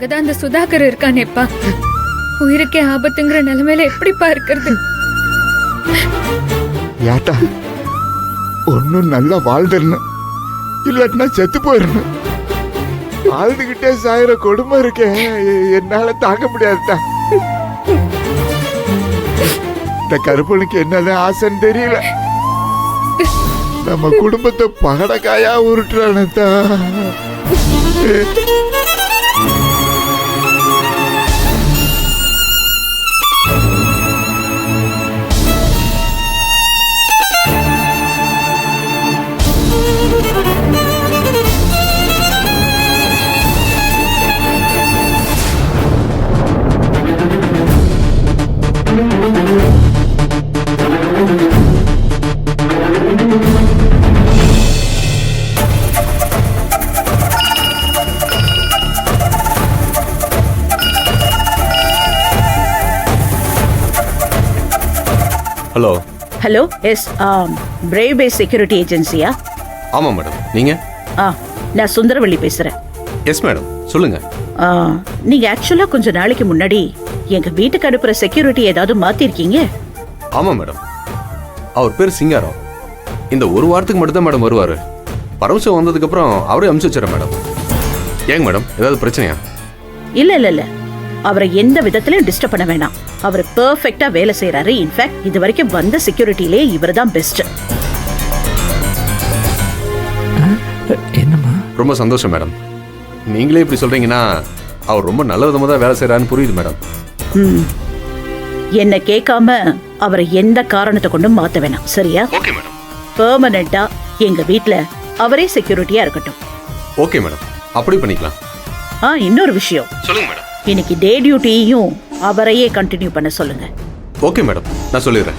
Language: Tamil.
அங்கதான் அந்த சுதாகர் இருக்கானேப்பா. உயிருக்கே ஆபத்துங்கிற நிலைமையில எப்படிப்பா இருக்கிறது? ஏட்டா ஒன்னும் நல்லா வாழ்ந்துடணும், இல்லாட்டினா செத்து போயிடணும். வாழ்ந்துகிட்டே சாயிர கொடுமை இருக்கேன், என்னால தாங்க முடியாதுடா. இந்த கருப்பனுக்கு என்னதான் ஆசைன்னு தெரியல. நம்ம குடும்பத்தை பகடக்காயா உருட்டுறானத்தா. Hello. Hello, yes, brave face security ஏஜென்சியா? ஆமாம் மேடம். நீங்கள்? நான் சுந்தரவள்ளி பேசுகிறேன். எஸ் மேடம், சொல்லுங்கள். நீங்கள் ஆக்சுவலாக கொஞ்சம் நாளைக்கு முன்னாடி எங்கள் வீட்டுக்கு அனுப்புகிற செக்யூரிட்டி ஏதாவது மாற்றிருக்கீங்க? ஆமாம் மேடம். அவர் பேர் சிங்காரம். இந்த ஒரு வாரத்துக்கு மட்டும் தான் மேடம் வருவார். பரவசம் வந்ததுக்கப்புறம் அவரே அனுப்பிச்சு வச்சுறேன் மேடம். ஏங்க மேடம், ஏதாவது பிரச்சனையா? இல்லை இல்லை இல்லை, அவரை எந்த விதத்திலையும் டிஸ்டர்ப் பண்ண வேணாம். அவர் பெர்ஃபெக்ட்டா வேலை செய்யறாரு. இன்ஃபேக்ட் இது வரைக்கும் வந்த செக்யூரிட்டிலே இவர் தான் பெஸ்ட். என்னம்மா? ரொம்ப சந்தோஷம் மேடம். நீங்களே இப்படி சொல்றீங்கன்னா அவர் ரொம்ப நல்ல விதமாக தான் வேலை செய்யறாருன்னு புரியுது மேடம். என்ன கேட்காம அவரை எந்த காரணத்தை கொண்டும் மாத்த வேணாம், சரியா? Okay madam. பெர்மனண்டா எங்க வீட்ல அவரே செக்யூரிட்டியா இருக்கட்டும். ஓகே மேடம், அப்படி பண்ணிக்கலாம். இன்னொரு விஷயம், சொல்லுங்க மேடம். இன்னைக்கு டே டியூட்டியையும் அவரையே கண்டினியூ பண்ண சொல்லுங்க. ஓகே மேடம், நான் சொல்லிடுறேன்.